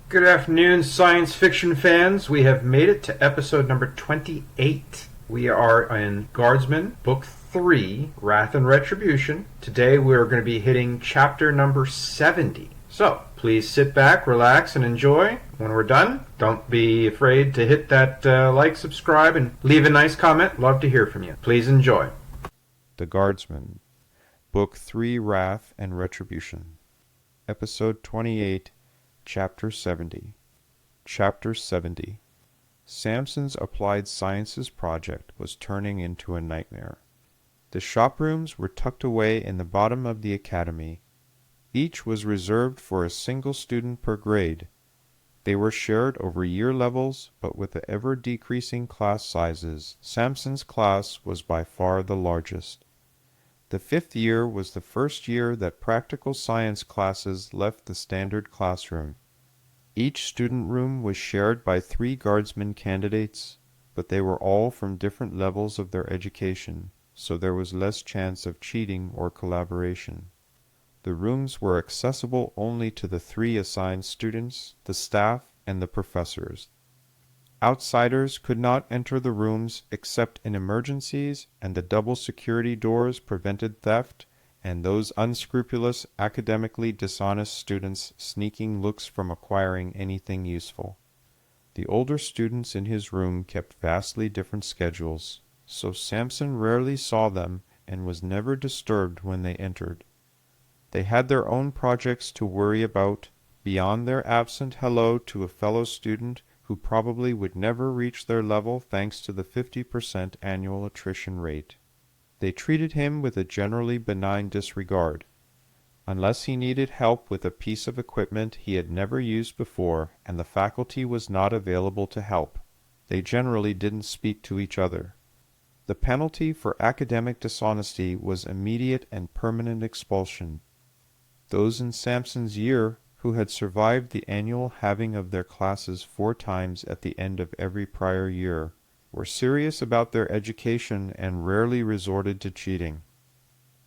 Good afternoon, science fiction fans. We have made it to episode number 28. We are in Guardsman, Book 3, Wrath and Retribution. Today we are going to be hitting chapter number 70. So, please sit back, relax, and enjoy. When we're done, don't be afraid to hit that like, subscribe, and leave a nice comment. Love to hear from you. Please enjoy. The Guardsman, Book 3, Wrath and Retribution, Episode 28, Chapter 70. Chapter 70. Samson's applied sciences project was turning into a nightmare. The shop rooms were tucked away in the bottom of the academy. Each was reserved for a single student per grade. They were shared over year levels, but with the ever-decreasing class sizes, Samson's class was by far the largest. The 5th year was the first year that practical science classes left the standard classroom. Each student room was shared by 3 Guardsman candidates, but they were all from different levels of their education, so there was less chance of cheating or collaboration. The rooms were accessible only to the 3 assigned students, the staff, and the professors. Outsiders could not enter the rooms except in emergencies, and the double security doors prevented theft and those unscrupulous, academically dishonest students sneaking looks from acquiring anything useful. The older students in his room kept vastly different schedules, so Samson rarely saw them and was never disturbed when they entered. They had their own projects to worry about, beyond their absent hello to a fellow student who probably would never reach their level thanks to the 50% annual attrition rate. They treated him with a generally benign disregard. Unless he needed help with a piece of equipment he had never used before and the faculty was not available to help, they generally didn't speak to each other. The penalty for academic dishonesty was immediate and permanent expulsion. Those in Samson's year who had survived the annual halving of their classes 4 times at the end of every prior year, were serious about their education and rarely resorted to cheating.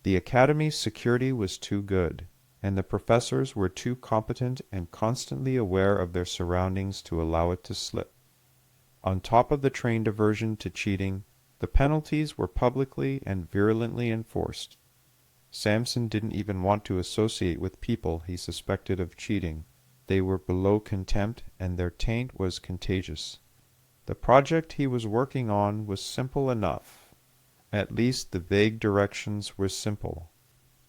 The academy's security was too good, and the professors were too competent and constantly aware of their surroundings to allow it to slip. On top of the trained aversion to cheating, the penalties were publicly and virulently enforced. Samson didn't even want to associate with people he suspected of cheating. They were below contempt, and their taint was contagious. The project he was working on was simple enough. At least the vague directions were simple.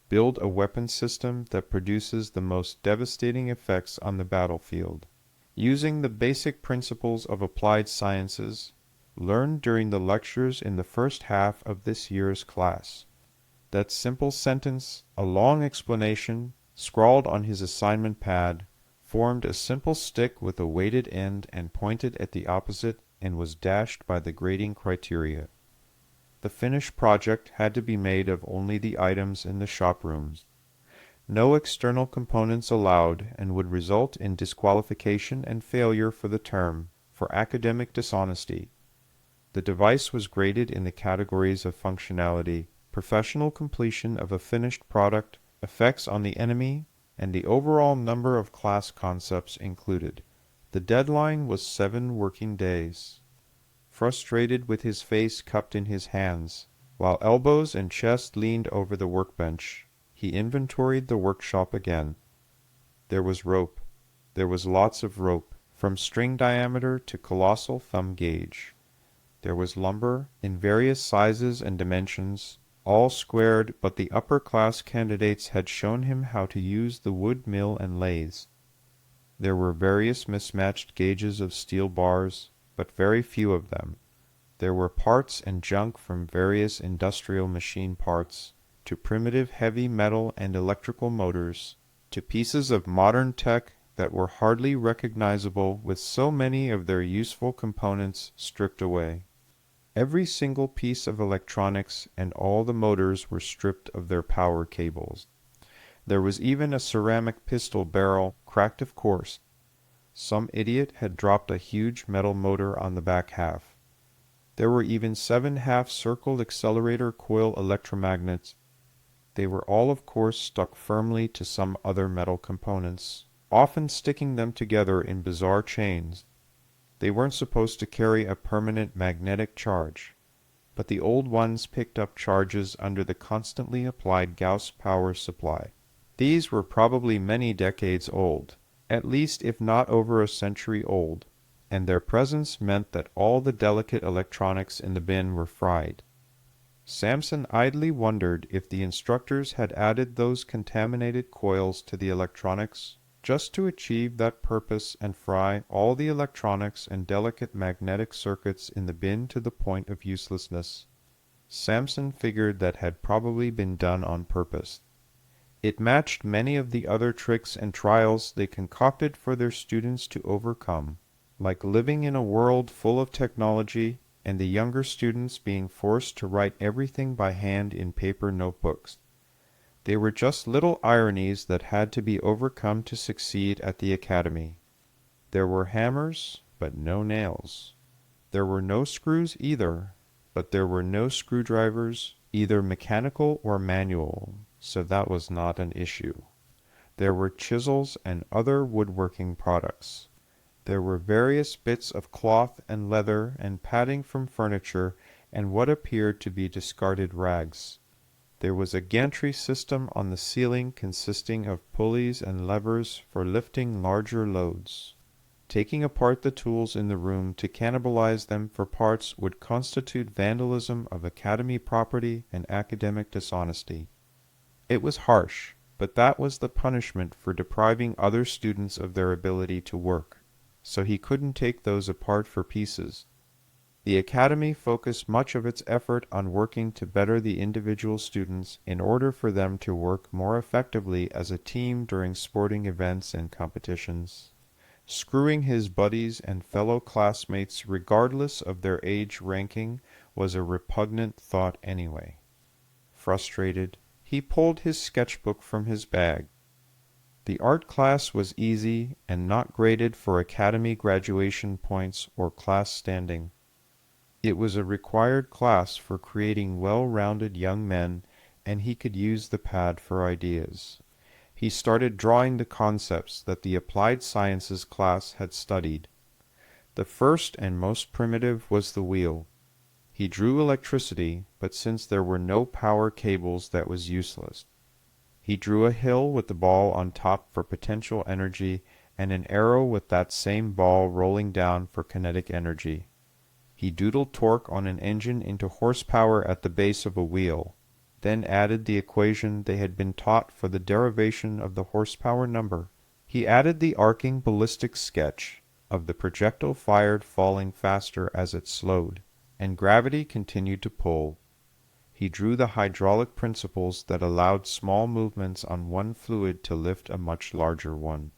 Build a weapon system that produces the most devastating effects on the battlefield. Using the basic principles of applied sciences, learned during the lectures in the first half of this year's class. That simple sentence, a long explanation, scrawled on his assignment pad, formed a simple stick with a weighted end and pointed at the opposite and was dashed by the grading criteria. The finished project had to be made of only the items in the shop rooms. No external components allowed and would result in disqualification and failure for the term for academic dishonesty. The device was graded in the categories of functionality, professional completion of a finished product, effects on the enemy, and the overall number of class concepts included. The deadline was 7 working days. Frustrated with his face cupped in his hands, while elbows and chest leaned over the workbench, he inventoried the workshop again. There was rope. There was lots of rope, from string diameter to colossal thumb gauge. There was lumber in various sizes and dimensions, all squared, but the upper-class candidates had shown him how to use the wood mill and lathes. There were various mismatched gauges of steel bars, but very few of them. There were parts and junk from various industrial machine parts, to primitive heavy metal and electrical motors, to pieces of modern tech that were hardly recognizable with so many of their useful components stripped away. Every single piece of electronics and all the motors were stripped of their power cables. There was even a ceramic pistol barrel, cracked of course. Some idiot had dropped a huge metal motor on the back half. There were even 7 half-circled accelerator coil electromagnets. They were all of course stuck firmly to some other metal components, often sticking them together in bizarre chains. They weren't supposed to carry a permanent magnetic charge, but the old ones picked up charges under the constantly applied Gauss power supply. These were probably many decades old, at least if not over a century old, and their presence meant that all the delicate electronics in the bin were fried. Samson idly wondered if the instructors had added those contaminated coils to the electronics just to achieve that purpose and fry all the electronics and delicate magnetic circuits in the bin to the point of uselessness. Samson figured that had probably been done on purpose. It matched many of the other tricks and trials they concocted for their students to overcome, like living in a world full of technology and the younger students being forced to write everything by hand in paper notebooks. They were just little ironies that had to be overcome to succeed at the academy. There were hammers, but no nails. There were no screws either, but there were no screwdrivers, either mechanical or manual, so that was not an issue. There were chisels and other woodworking products. There were various bits of cloth and leather and padding from furniture and what appeared to be discarded rags. There was a gantry system on the ceiling consisting of pulleys and levers for lifting larger loads. Taking apart the tools in the room to cannibalize them for parts would constitute vandalism of academy property and academic dishonesty. It was harsh, but that was the punishment for depriving other students of their ability to work, so he couldn't take those apart for pieces. The academy focused much of its effort on working to better the individual students in order for them to work more effectively as a team during sporting events and competitions. Screwing his buddies and fellow classmates regardless of their age ranking was a repugnant thought anyway. Frustrated, he pulled his sketchbook from his bag. The art class was easy and not graded for academy graduation points or class standing. It was a required class for creating well-rounded young men, and he could use the pad for ideas. He started drawing the concepts that the applied sciences class had studied. The first and most primitive was the wheel. He drew electricity, but since there were no power cables, that was useless. He drew a hill with the ball on top for potential energy and an arrow with that same ball rolling down for kinetic energy. He doodled torque on an engine into horsepower at the base of a wheel, then added the equation they had been taught for the derivation of the horsepower number. He added the arcing ballistic sketch of the projectile fired falling faster as it slowed, and gravity continued to pull. He drew the hydraulic principles that allowed small movements on one fluid to lift a much larger one.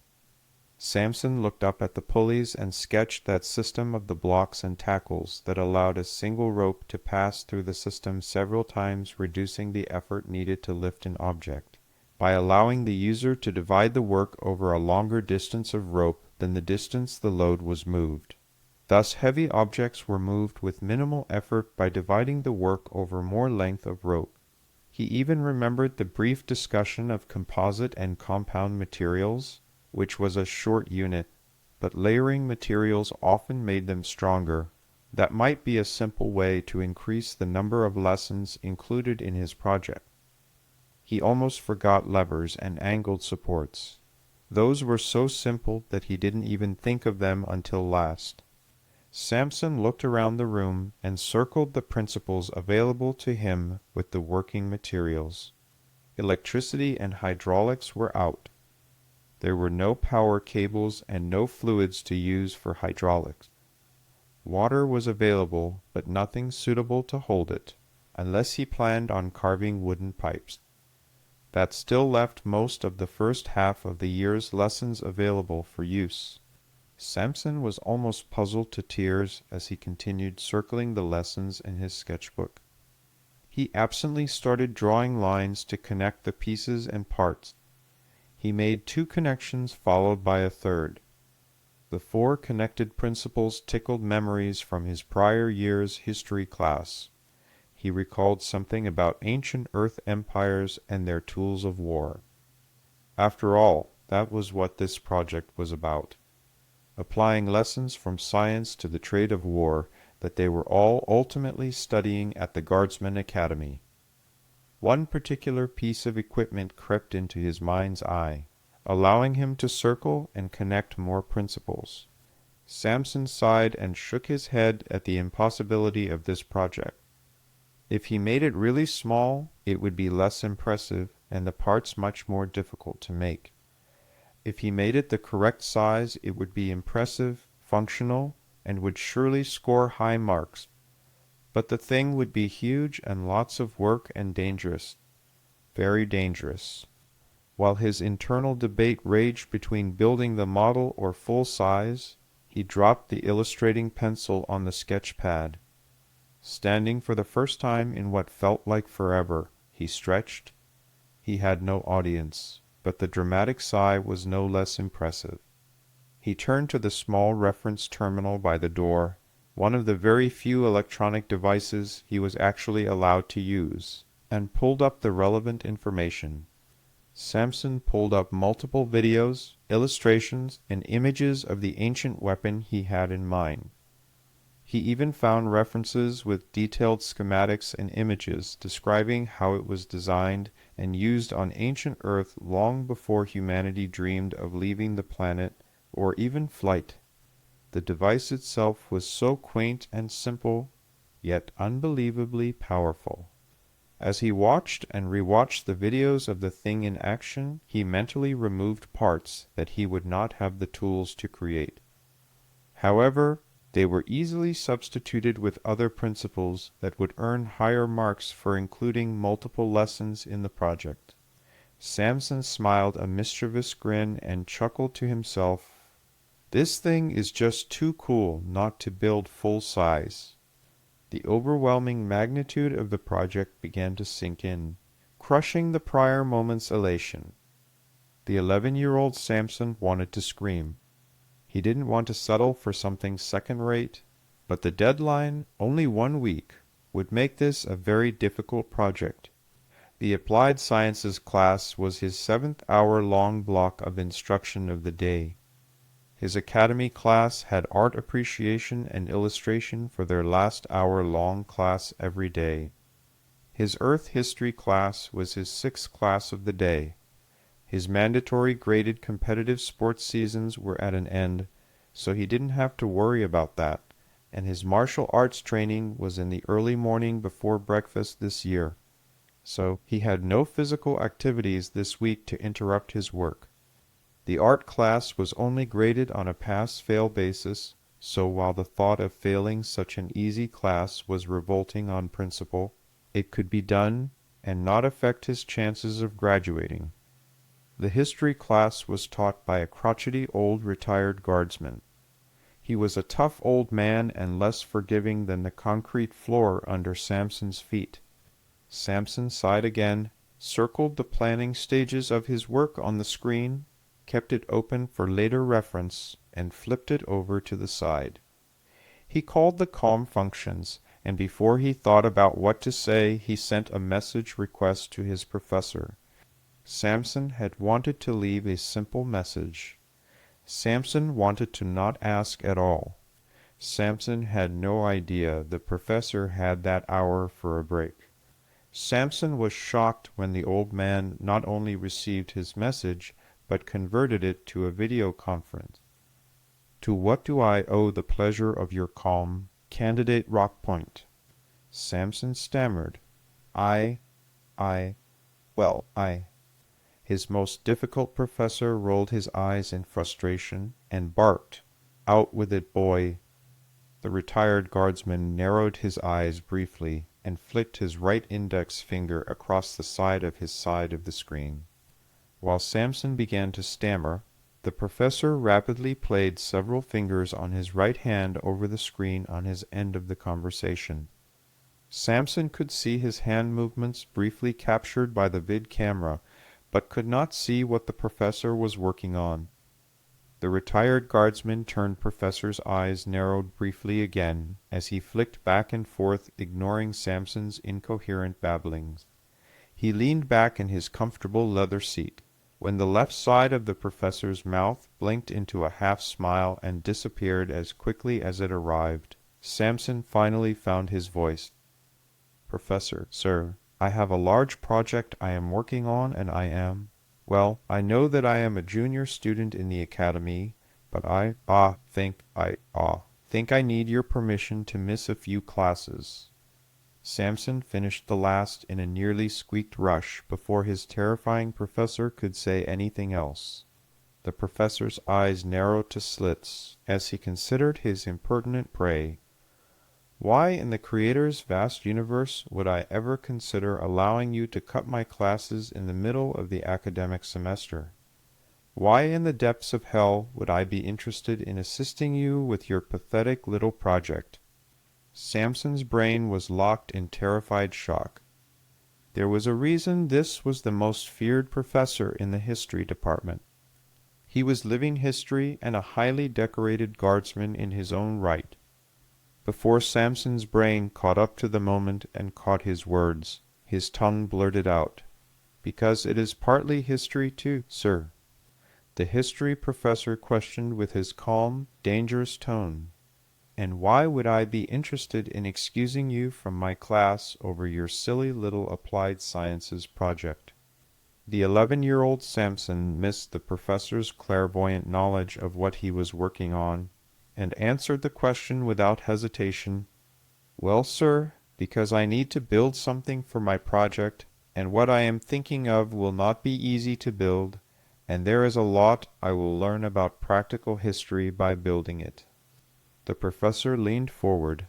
Samson looked up at the pulleys and sketched that system of the blocks and tackles that allowed a single rope to pass through the system several times, reducing the effort needed to lift an object, by allowing the user to divide the work over a longer distance of rope than the distance the load was moved. Thus heavy objects were moved with minimal effort by dividing the work over more length of rope. He even remembered the brief discussion of composite and compound materials, which was a short unit, but layering materials often made them stronger. That might be a simple way to increase the number of lessons included in his project. He almost forgot levers and angled supports. Those were so simple that he didn't even think of them until last. Samson looked around the room and circled the principles available to him with the working materials. Electricity and hydraulics were out. There were no power cables and no fluids to use for hydraulics. Water was available, but nothing suitable to hold it, unless he planned on carving wooden pipes. That still left most of the first half of the year's lessons available for use. Samson was almost puzzled to tears as he continued circling the lessons in his sketchbook. He absently started drawing lines to connect the pieces and parts. He made 2 connections followed by a third. The 4 connected principles tickled memories from his prior year's history class. He recalled something about ancient Earth empires and their tools of war. After all, that was what this project was about. Applying lessons from science to the trade of war that they were all ultimately studying at the Guardsman Academy. One particular piece of equipment crept into his mind's eye, allowing him to circle and connect more principles. Samson sighed and shook his head at the impossibility of this project. If he made it really small, it would be less impressive and the parts much more difficult to make. If he made it the correct size, it would be impressive, functional, and would surely score high marks. But the thing would be huge and lots of work and dangerous. Very dangerous. While his internal debate raged between building the model or full size, he dropped the illustrating pencil on the sketch pad. Standing for the first time in what felt like forever, he stretched. He had no audience, but the dramatic sigh was no less impressive. He turned to the small reference terminal by the door, one of the very few electronic devices he was actually allowed to use, and pulled up the relevant information. Samson pulled up multiple videos, illustrations, and images of the ancient weapon he had in mind. He even found references with detailed schematics and images describing how it was designed and used on ancient Earth long before humanity dreamed of leaving the planet or even flight. The device itself was so quaint and simple, yet unbelievably powerful. As he watched and rewatched the videos of the thing in action, he mentally removed parts that he would not have the tools to create. However, they were easily substituted with other principles that would earn higher marks for including multiple lessons in the project. Samson smiled a mischievous grin and chuckled to himself, "This thing is just too cool not to build full size." The overwhelming magnitude of the project began to sink in, crushing the prior moment's elation. The 11-year-old Samson wanted to scream. He didn't want to settle for something second-rate, but the deadline, only 1 week, would make this a very difficult project. The Applied Sciences class was his 7th-hour-long block of instruction of the day. His academy class had art appreciation and illustration for their last hour-long class every day. His Earth history class was his 6th class of the day. His mandatory graded competitive sports seasons were at an end, so he didn't have to worry about that, and his martial arts training was in the early morning before breakfast this year, so he had no physical activities this week to interrupt his work. The art class was only graded on a pass-fail basis, so while the thought of failing such an easy class was revolting on principle, it could be done and not affect his chances of graduating. The history class was taught by a crotchety old retired guardsman. He was a tough old man and less forgiving than the concrete floor under Samson's feet. Samson sighed again, circled the planning stages of his work on the screen, kept it open for later reference, and flipped it over to the side. He called the COM functions, and before he thought about what to say, he sent a message request to his professor. Samson had wanted to leave a simple message. Samson wanted to not ask at all. Samson had no idea the professor had that hour for a break. Samson was shocked when the old man not only received his message, but converted it to a video conference. "To what do I owe the pleasure of your calm, candidate Rockpoint?" Samson stammered, I. His most difficult professor rolled his eyes in frustration and barked, "Out with it, boy." The retired guardsman narrowed his eyes briefly and flicked his right index finger across the side of the screen. While Samson began to stammer, the professor rapidly played several fingers on his right hand over the screen on his end of the conversation. Samson could see his hand movements briefly captured by the vid camera, but could not see what the professor was working on. The retired guardsman turned professor's eyes narrowed briefly again as he flicked back and forth, ignoring Samson's incoherent babblings. He leaned back in his comfortable leather seat. when the left side of the professor's mouth blinked into a half-smile and disappeared as quickly as it arrived, Samson finally found his voice. "Professor, sir, I have a large project I am working on, and well, I know that I am a junior student in the academy, but I think I need your permission to miss a few classes." Samson finished the last in a nearly squeaked rush before his terrifying professor could say anything else. The professor's eyes narrowed to slits as he considered his impertinent prey. Why in the Creator's vast universe would I ever consider allowing you to cut my classes in the middle of the academic semester? Why in the depths of hell would I be interested in assisting you with your pathetic little project? Samson's brain was locked in terrified shock. There was a reason this was the most feared professor in the history department. He was living history and a highly decorated guardsman in his own right. Before Samson's brain caught up to the moment and caught his words, his tongue blurted out, "Because it is partly history too, sir." The history professor questioned with his calm, dangerous tone, "And why would I be interested in excusing you from my class over your silly little applied sciences project?" The 11-year-old Samson missed the professor's clairvoyant knowledge of what he was working on, and answered the question without hesitation. "Well, sir, because I need to build something for my project, and what I am thinking of will not be easy to build, and there is a lot I will learn about practical history by building it." The professor leaned forward.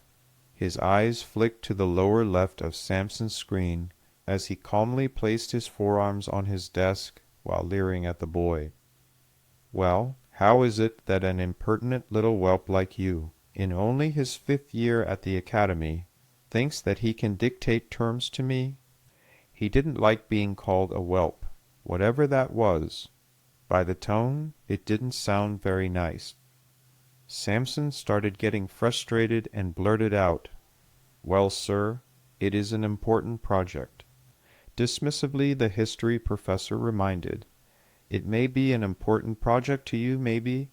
His eyes flicked to the lower left of Samson's screen as he calmly placed his forearms on his desk while leering at the boy. "Well, how is it that an impertinent little whelp like you, in only his 5th year at the academy, thinks that he can dictate terms to me?" He didn't like being called a whelp, whatever that was. By the tone, it didn't sound very nice. Samson started getting frustrated and blurted out, "Well, sir, it is an important project." Dismissively, the history professor reminded, "It may be an important project to you, maybe,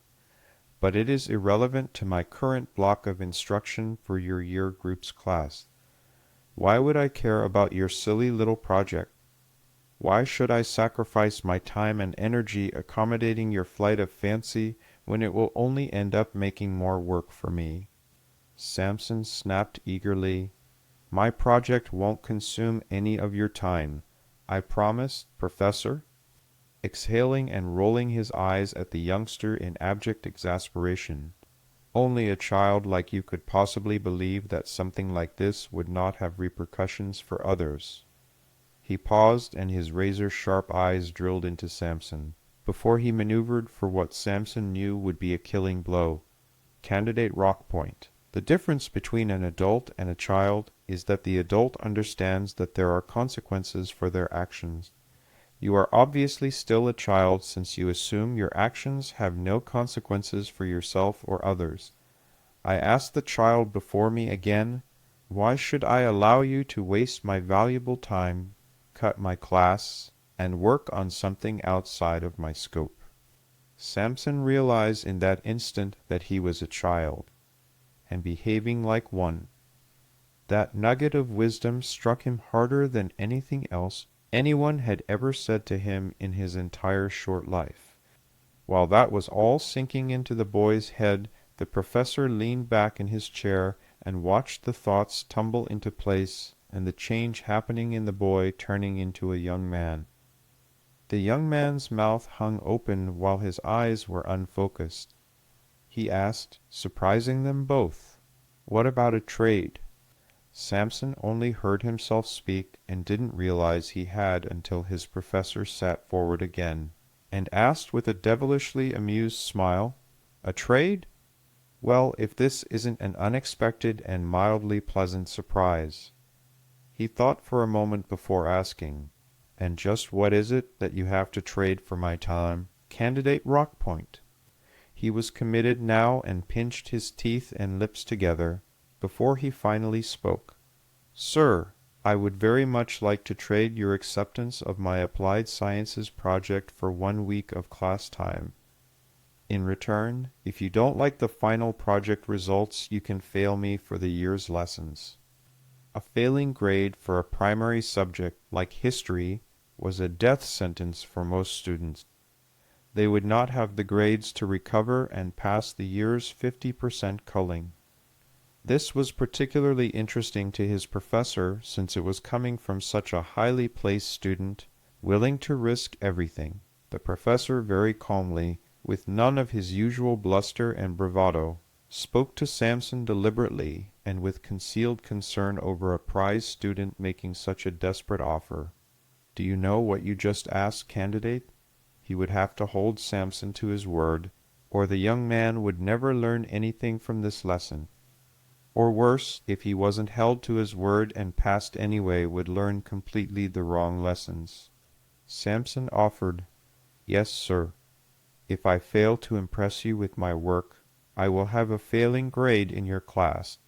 but it is irrelevant to my current block of instruction for your year group's class. Why would I care about your silly little project? Why should I sacrifice my time and energy accommodating your flight of fancy when it will only end up making more work for me?" Samson snapped eagerly, "My project won't consume any of your time. I promise, Professor." Exhaling and rolling his eyes at the youngster in abject exasperation. Only a child like you could possibly believe that something like this would not have repercussions for others. He paused, and his razor-sharp eyes drilled into Samson, before he maneuvered for what Samson knew would be a killing blow. Candidate rock point. The difference between an adult and a child is that the adult understands that there are consequences for their actions. You are obviously still a child since you assume your actions have no consequences for yourself or others. I ask the child before me again, why should I allow you to waste my valuable time, cut my class, and work on something outside of my scope? Samson realized in that instant that he was a child, and behaving like one. That nugget of wisdom struck him harder than anything else anyone had ever said to him in his entire short life. While that was all sinking into the boy's head, the professor leaned back in his chair and watched the thoughts tumble into place and the change happening in the boy turning into a young man. The young man's mouth hung open while his eyes were unfocused. He asked, surprising them both, "What about a trade?" Samson only heard himself speak and didn't realize he had until his professor sat forward again, and asked with a devilishly amused smile, "A trade? Well, if this isn't an unexpected and mildly pleasant surprise." He thought for a moment before asking, "And just what is it that you have to trade for my time, Candidate Rockpoint?" He was committed now and pinched his teeth and lips together before he finally spoke. "Sir, I would very much like to trade your acceptance of my applied sciences project for 1 week of class time. In return, if you don't like the final project results, you can fail me for the year's lessons. A failing grade for a primary subject like history was a death sentence for most students. They would not have the grades to recover and pass the year's 50% culling. This was particularly interesting to his professor since it was coming from such a highly placed student, willing to risk everything. The professor very calmly, with none of his usual bluster and bravado, spoke to Samson deliberately and with concealed concern over a prize student making such a desperate offer. Do you know what you just asked, candidate? He would have to hold Samson to his word, or the young man would never learn anything from this lesson. Or worse, if he wasn't held to his word and passed anyway, would learn completely the wrong lessons. Samson offered, "Yes, sir. If I fail to impress you with my work, I will have a failing grade in your class.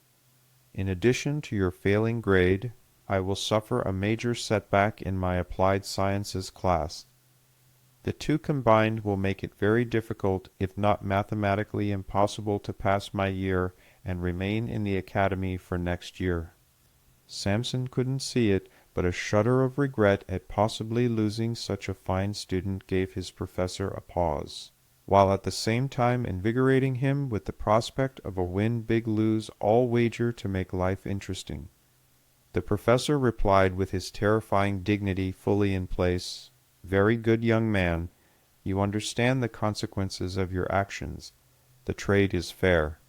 In addition to your failing grade, I will suffer a major setback in my applied sciences class. The two combined will make it very difficult, if not mathematically impossible, to pass my year and remain in the academy for next year." Samson couldn't see it, but a shudder of regret at possibly losing such a fine student gave his professor a pause, while at the same time invigorating him with the prospect of a win-big-lose-all wager to make life interesting. The professor replied with his terrifying dignity fully in place, "Very good, young man. You understand the consequences of your actions. The trade is fair."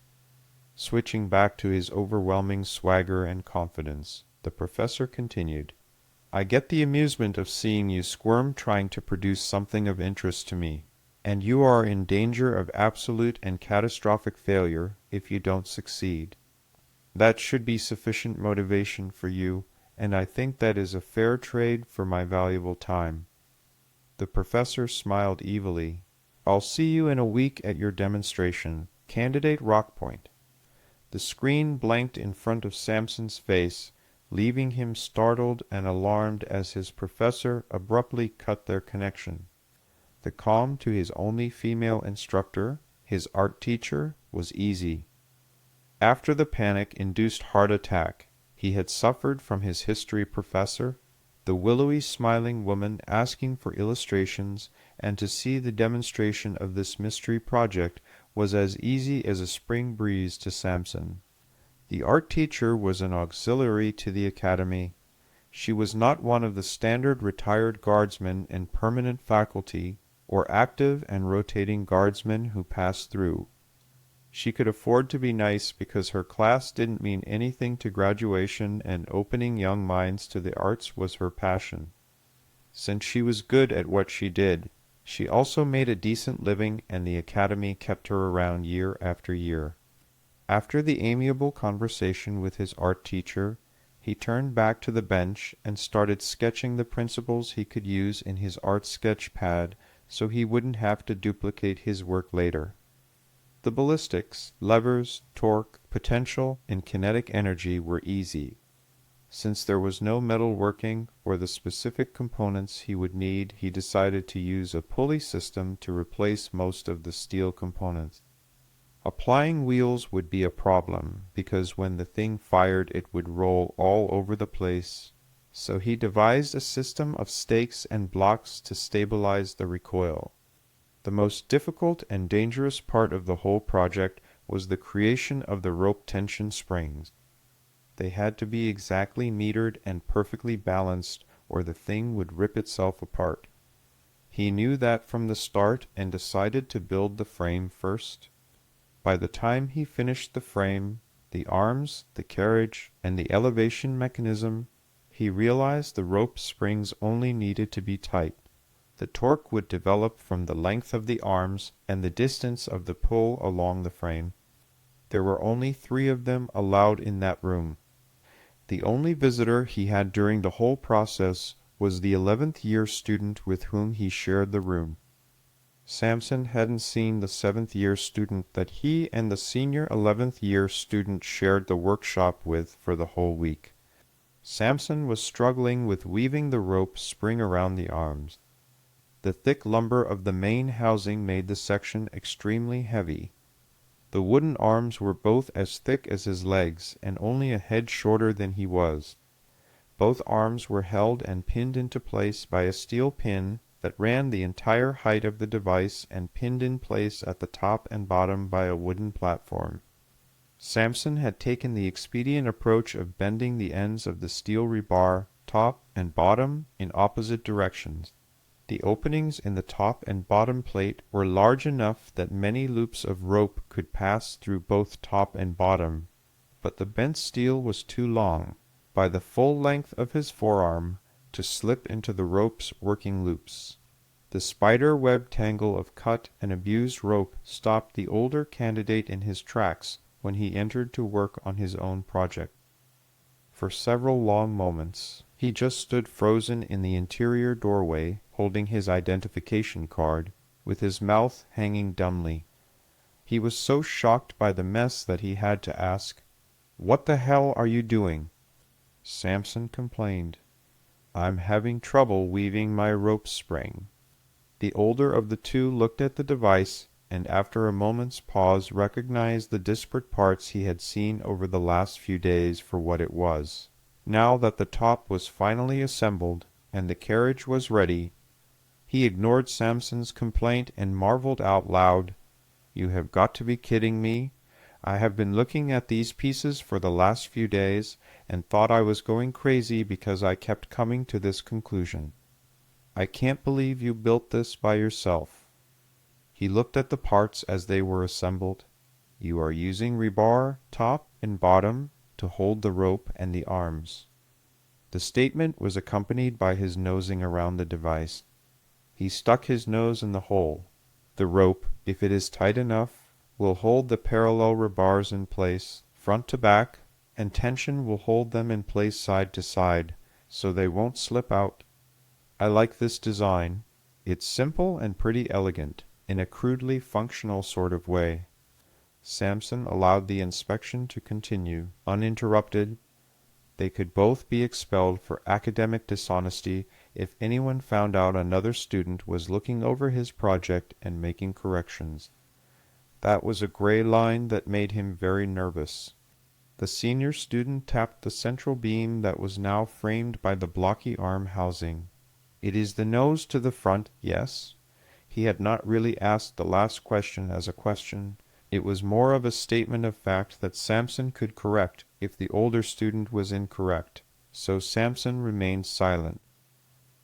Switching back to his overwhelming swagger and confidence, the professor continued, "I get the amusement of seeing you squirm trying to produce something of interest to me, and you are in danger of absolute and catastrophic failure if you don't succeed. That should be sufficient motivation for you, and I think that is a fair trade for my valuable time." The professor smiled evilly. "I'll see you in a week at your demonstration, Candidate Rockpoint." The screen blanked in front of Samson's face, leaving him startled and alarmed as his professor abruptly cut their connection. The calm to his only female instructor, his art teacher, was easy. After the panic-induced heart attack he had suffered from his history professor, the willowy smiling woman asking for illustrations and to see the demonstration of this mystery project was as easy as a spring breeze to Samson. The art teacher was an auxiliary to the academy. She was not one of the standard retired guardsmen and permanent faculty, or active and rotating guardsmen who pass through. She could afford to be nice because her class didn't mean anything to graduation, and opening young minds to the arts was her passion. Since she was good at what she did, she also made a decent living, and the academy kept her around year after year. After the amiable conversation with his art teacher, he turned back to the bench and started sketching the principles he could use in his art sketch pad so he wouldn't have to duplicate his work later. The ballistics, levers, torque, potential, and kinetic energy were easy. Since there was no metal working or the specific components he would need, he decided to use a pulley system to replace most of the steel components. Applying wheels would be a problem, because when the thing fired it would roll all over the place, so he devised a system of stakes and blocks to stabilize the recoil. The most difficult and dangerous part of the whole project was the creation of the rope tension springs. They had to be exactly metered and perfectly balanced, or the thing would rip itself apart. He knew that from the start and decided to build the frame first. By the time he finished the frame, the arms, the carriage, and the elevation mechanism, he realized the rope springs only needed to be tight. The torque would develop from the length of the arms and the distance of the pull along the frame. There were only 3 of them allowed in that room. The only visitor he had during the whole process was the 11th year student with whom he shared the room. Samson hadn't seen the 7th year student that he and the senior 11th year student shared the workshop with for the whole week. Samson was struggling with weaving the rope spring around the arms. The thick lumber of the main housing made the section extremely heavy. The wooden arms were both as thick as his legs, and only a head shorter than he was. Both arms were held and pinned into place by a steel pin that ran the entire height of the device and pinned in place at the top and bottom by a wooden platform. Samson had taken the expedient approach of bending the ends of the steel rebar, top and bottom, in opposite directions. The openings in the top and bottom plate were large enough that many loops of rope could pass through both top and bottom, but the bent steel was too long, by the full length of his forearm, to slip into the rope's working loops. The spider web tangle of cut and abused rope stopped the older candidate in his tracks when he entered to work on his own project. For several long moments he just stood frozen in the interior doorway, holding his identification card, with his mouth hanging dumbly. He was so shocked by the mess that he had to ask, "What the hell are you doing?" Samson complained, "I'm having trouble weaving my rope spring." The older of the two looked at the device, and after a moment's pause recognized the disparate parts he had seen over the last few days for what it was. Now that the top was finally assembled, and the carriage was ready, he ignored Samson's complaint and marveled out loud, "You have got to be kidding me. I have been looking at these pieces for the last few days, and thought I was going crazy because I kept coming to this conclusion. I can't believe you built this by yourself." He looked at the parts as they were assembled. "You are using rebar, top and bottom, to hold the rope and the arms." The statement was accompanied by his nosing around the device. He stuck his nose in the hole. "The rope, if it is tight enough, will hold the parallel rebars in place, front to back, and tension will hold them in place side to side, so they won't slip out. I like this design. It's simple and pretty elegant, in a crudely functional sort of way." Samson allowed the inspection to continue, uninterrupted. They could both be expelled for academic dishonesty if anyone found out another student was looking over his project and making corrections. That was a gray line that made him very nervous. The senior student tapped the central beam that was now framed by the blocky arm housing. "It is the nose to the front, yes?" He had not really asked the last question as a question. It was more of a statement of fact that Samson could correct if the older student was incorrect, so Samson remained silent.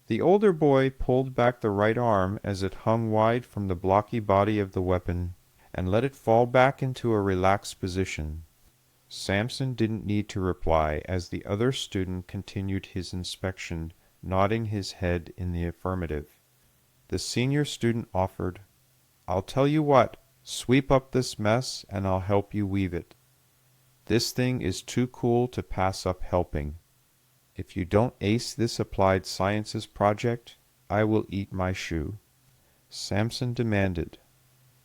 The older boy pulled back the right arm as it hung wide from the blocky body of the weapon, and let it fall back into a relaxed position. Samson didn't need to reply as the other student continued his inspection, nodding his head in the affirmative. The senior student offered, "I'll tell you what, sweep up this mess and I'll help you weave it. This thing is too cool to pass up helping. If you don't ace this applied sciences project, I will eat my shoe." Samson demanded,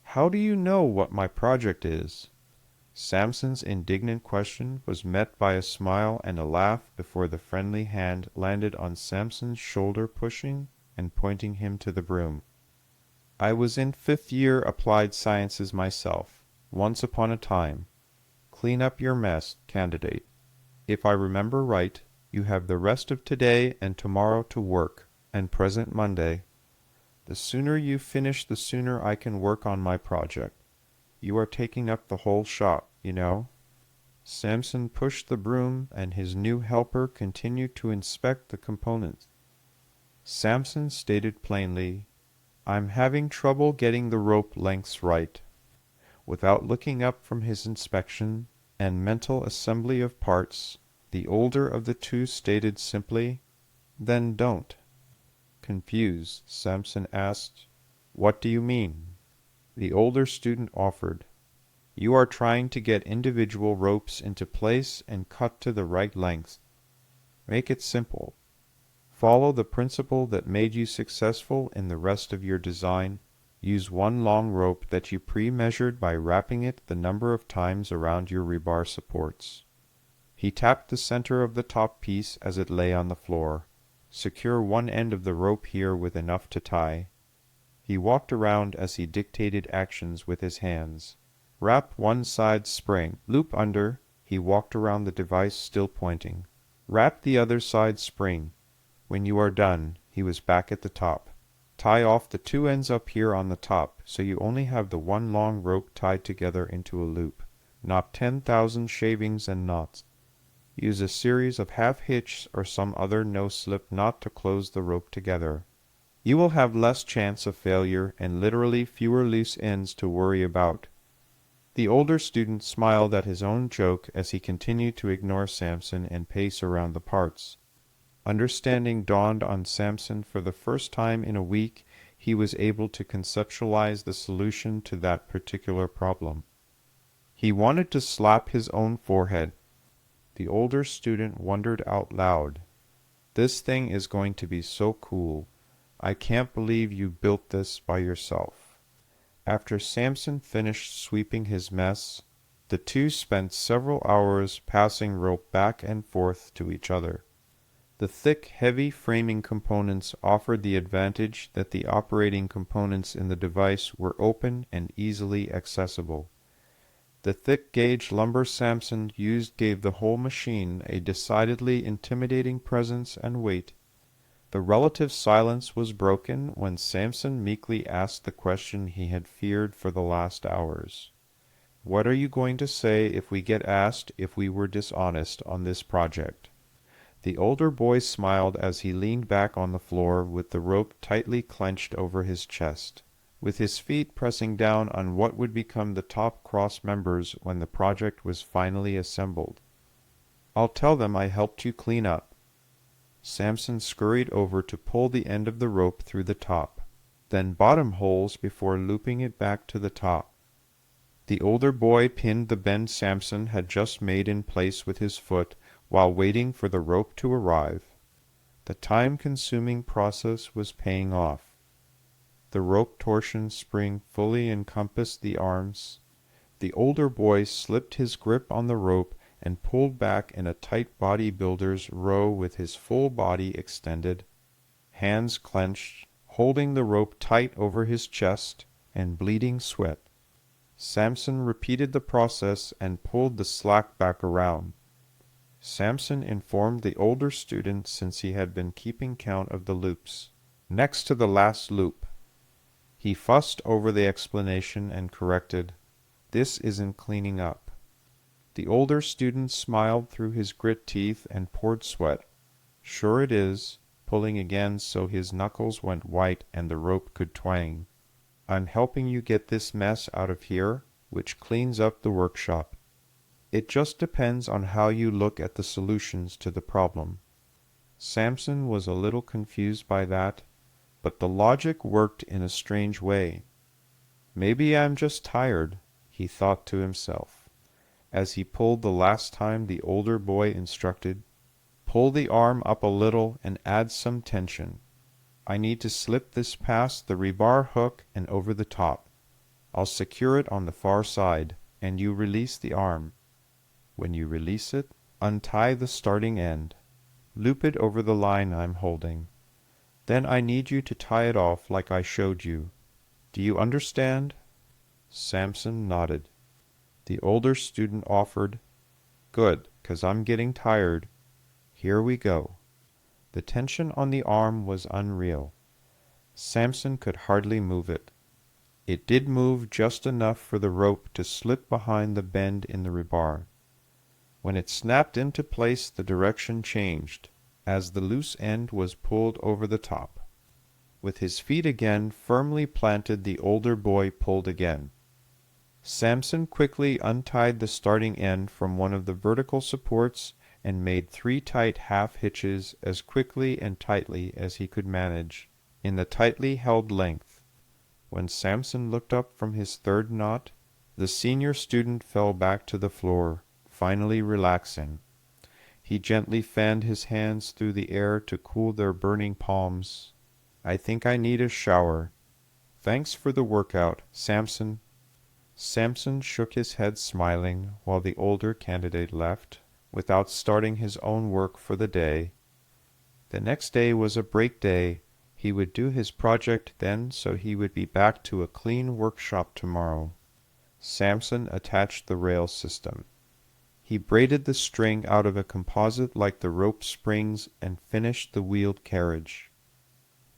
"How do you know what my project is?" Samson's indignant question was met by a smile and a laugh before the friendly hand landed on Samson's shoulder, pushing and pointing him to the broom. "I was in 5th year applied sciences myself, once upon a time. Clean up your mess, candidate. If I remember right, you have the rest of today and tomorrow to work, and present Monday. The sooner you finish, the sooner I can work on my project. You are taking up the whole shop, you know." Samson pushed the broom, and his new helper continued to inspect the components. Samson stated plainly, "I'm having trouble getting the rope lengths right." Without looking up from his inspection and mental assembly of parts, the older of the two stated simply, "Then don't." Confused, Samson asked, "What do you mean?" The older student offered, "You are trying to get individual ropes into place and cut to the right length. Make it simple. Follow the principle that made you successful in the rest of your design. Use one long rope that you pre-measured by wrapping it the number of times around your rebar supports." He tapped the center of the top piece as it lay on the floor. Secure one end of the rope here with enough to tie. He walked around as he dictated actions with his hands. Wrap one side spring. Loop under. He walked around the device, still pointing. Wrap the other side spring. When you are done, he was back at the top. Tie off the two ends up here on the top, so you only have the one long rope tied together into a loop. Knot 10,000 shavings and knots. Use a series of half-hitches or some other no-slip knot to close the rope together. You will have less chance of failure and literally fewer loose ends to worry about. The older student smiled at his own joke as he continued to ignore Samson and pace around the parts. Understanding dawned on Samson. For the first time in a week, he was able to conceptualize the solution to that particular problem. He wanted to slap his own forehead. The older student wondered out loud, "This thing is going to be so cool. I can't believe you built this by yourself." After Samson finished sweeping his mess, the two spent several hours passing rope back and forth to each other. The thick, heavy framing components offered the advantage that the operating components in the device were open and easily accessible. The thick-gauge lumber Samson used gave the whole machine a decidedly intimidating presence and weight. The relative silence was broken when Samson meekly asked the question he had feared for the last hours. "What are you going to say if we get asked if we were dishonest on this project?" The older boy smiled as he leaned back on the floor with the rope tightly clenched over his chest, with his feet pressing down on what would become the top cross members when the project was finally assembled. "I'll tell them I helped you clean up." Samson scurried over to pull the end of the rope through the top, then bottom holes before looping it back to the top. The older boy pinned the bend Samson had just made in place with his foot while waiting for the rope to arrive. The time-consuming process was paying off. The rope torsion spring fully encompassed the arms. The older boy slipped his grip on the rope and pulled back in a tight bodybuilder's row with his full body extended, hands clenched, holding the rope tight over his chest, and bleeding sweat. Samson repeated the process and pulled the slack back around. Samson informed the older student since he had been keeping count of the loops. "Next to the last loop." He fussed over the explanation and corrected, "This isn't cleaning up." The older student smiled through his grit teeth and poured sweat. "Sure it is," pulling again so his knuckles went white and the rope could twang. "I'm helping you get this mess out of here, which cleans up the workshop. It just depends on how you look at the solutions to the problem." Samson was a little confused by that, but the logic worked in a strange way. "Maybe I'm just tired," he thought to himself. As he pulled the last time, the older boy instructed, "Pull the arm up a little and add some tension. I need to slip this past the rebar hook and over the top. I'll secure it on the far side, and you release the arm. When you release it, untie the starting end. Loop it over the line I'm holding. Then I need you to tie it off like I showed you. Do you understand?" Samson nodded. The older student offered, "Good, 'cause I'm getting tired. Here we go." The tension on the arm was unreal. Samson could hardly move it. It did move just enough for the rope to slip behind the bend in the rebar. When it snapped into place, the direction changed, as the loose end was pulled over the top. With his feet again firmly planted, the older boy pulled again. Samson quickly untied the starting end from one of the vertical supports and made 3 tight half-hitches as quickly and tightly as he could manage, in the tightly held length. When Samson looked up from his third knot, the senior student fell back to the floor, finally relaxing. He gently fanned his hands through the air to cool their burning palms. "I think I need a shower. Thanks for the workout, Samson." Samson shook his head smiling while the older candidate left, without starting his own work for the day. The next day was a break day. He would do his project then, so he would be back to a clean workshop tomorrow. Samson attached the rail system. He braided the string out of a composite like the rope springs and finished the wheeled carriage.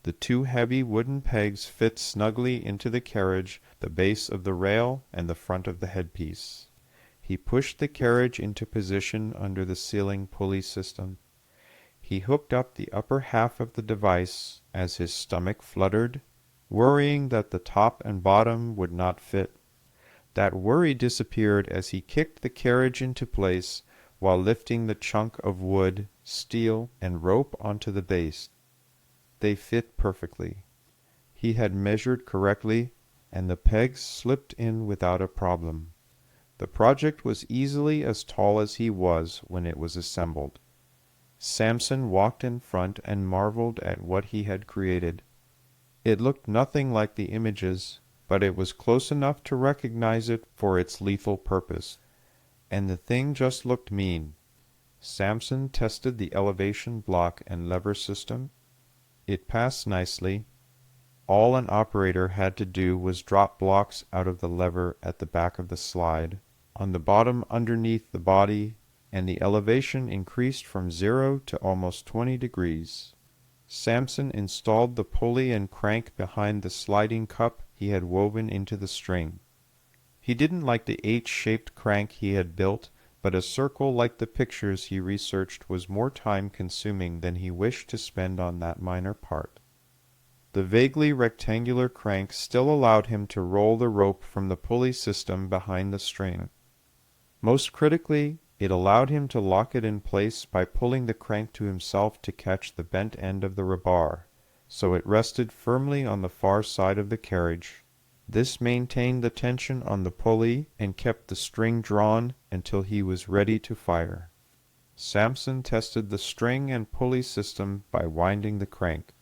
The two heavy wooden pegs fit snugly into the carriage, the base of the rail and the front of the headpiece. He pushed the carriage into position under the ceiling pulley system. He hooked up the upper half of the device as his stomach fluttered, worrying that the top and bottom would not fit. That worry disappeared as he kicked the carriage into place while lifting the chunk of wood, steel, and rope onto the base. They fit perfectly. He had measured correctly, and the pegs slipped in without a problem. The project was easily as tall as he was when it was assembled. Samson walked in front and marveled at what he had created. It looked nothing like the images, but it was close enough to recognize it for its lethal purpose. And the thing just looked mean. Samson tested the elevation block and lever system. It passed nicely. All an operator had to do was drop blocks out of the lever at the back of the slide, on the bottom underneath the body, and the elevation increased from 0 to almost 20 degrees. Samson installed the pulley and crank behind the sliding cup he had woven into the string. He didn't like the H-shaped crank he had built, but a circle like the pictures he researched was more time-consuming than he wished to spend on that minor part. The vaguely rectangular crank still allowed him to roll the rope from the pulley system behind the string. Most critically, it allowed him to lock it in place by pulling the crank to himself to catch the bent end of the rebar, so it rested firmly on the far side of the carriage. This maintained the tension on the pulley and kept the string drawn until he was ready to fire. Samson tested the string and pulley system by winding the crank.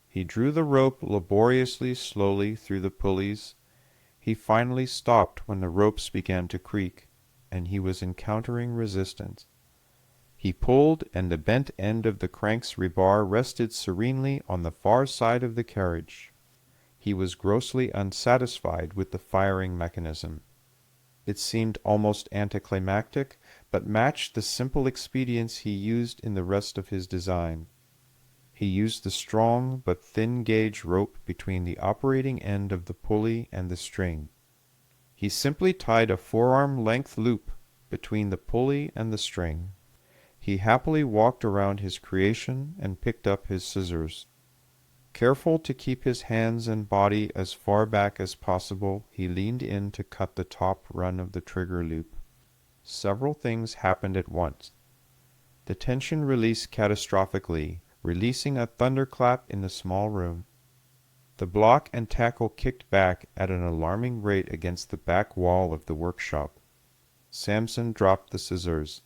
He drew the rope laboriously slowly through the pulleys. He finally stopped when the ropes began to creak, and he was encountering resistance. He pulled, and the bent end of the crank's rebar rested serenely on the far side of the carriage. He was grossly unsatisfied with the firing mechanism. It seemed almost anticlimactic, but matched the simple expedients he used in the rest of his design. He used the strong but thin gauge rope between the operating end of the pulley and the string. He simply tied a forearm-length loop between the pulley and the string. He happily walked around his creation and picked up his scissors. Careful to keep his hands and body as far back as possible, he leaned in to cut the top run of the trigger loop. Several things happened at once. The tension released catastrophically, releasing a thunderclap in the small room. The block and tackle kicked back at an alarming rate against the back wall of the workshop. Samson dropped the scissors.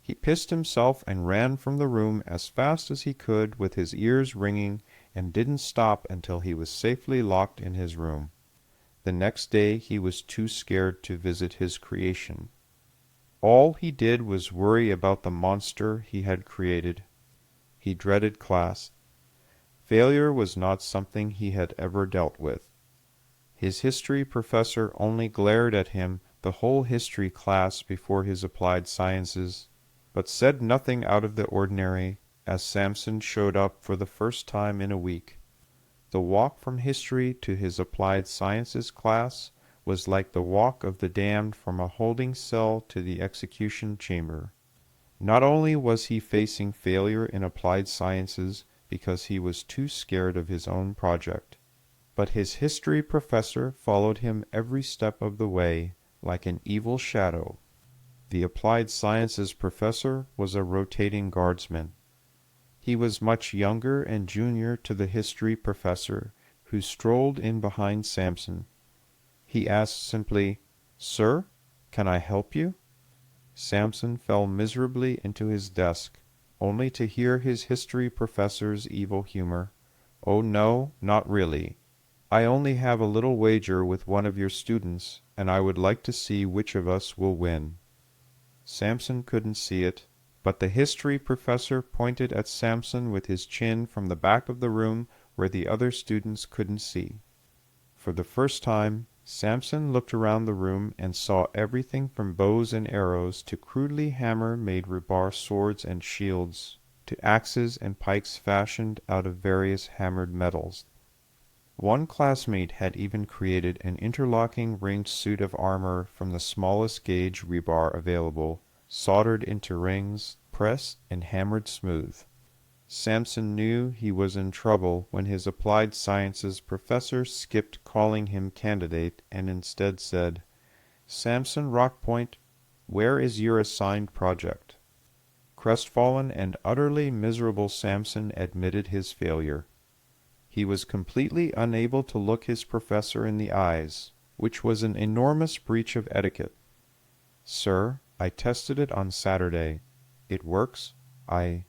He pissed himself and ran from the room as fast as he could with his ears ringing, and didn't stop until he was safely locked in his room. The next day he was too scared to visit his creation. All he did was worry about the monster he had created. He dreaded class. Failure was not something he had ever dealt with. His history professor only glared at him the whole history class before his applied sciences, but said nothing out of the ordinary as Samson showed up for the first time in a week. The walk from history to his applied sciences class was like the walk of the damned from a holding cell to the execution chamber. Not only was he facing failure in applied sciences because he was too scared of his own project, but his history professor followed him every step of the way like an evil shadow. The applied sciences professor was a rotating guardsman. He was much younger and junior to the history professor, who strolled in behind Samson. He asked simply, "Sir, can I help you?" Samson fell miserably into his desk, only to hear his history professor's evil humor. "Oh no, not really. I only have a little wager with one of your students, and I would like to see which of us will win." Samson couldn't see it, but the history professor pointed at Samson with his chin from the back of the room where the other students couldn't see. For the first time, Samson looked around the room and saw everything from bows and arrows to crudely hammer-made rebar swords and shields, to axes and pikes fashioned out of various hammered metals. One classmate had even created an interlocking ringed suit of armor from the smallest gauge rebar available, soldered into rings, pressed and hammered smooth. Samson knew he was in trouble when his applied sciences professor skipped calling him candidate and instead said, "Samson Rockpoint, where is your assigned project?" Crestfallen and utterly miserable, Samson admitted his failure. He was completely unable to look his professor in the eyes, which was an enormous breach of etiquette. "Sir, I tested it on Saturday. It works. I.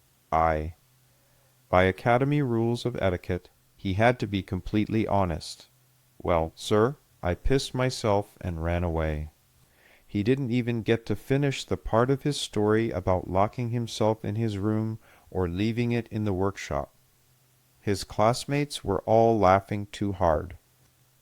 By Academy rules of etiquette, he had to be completely honest. "Well, sir, I pissed myself and ran away." He didn't even get to finish the part of his story about locking himself in his room or leaving it in the workshop. His classmates were all laughing too hard.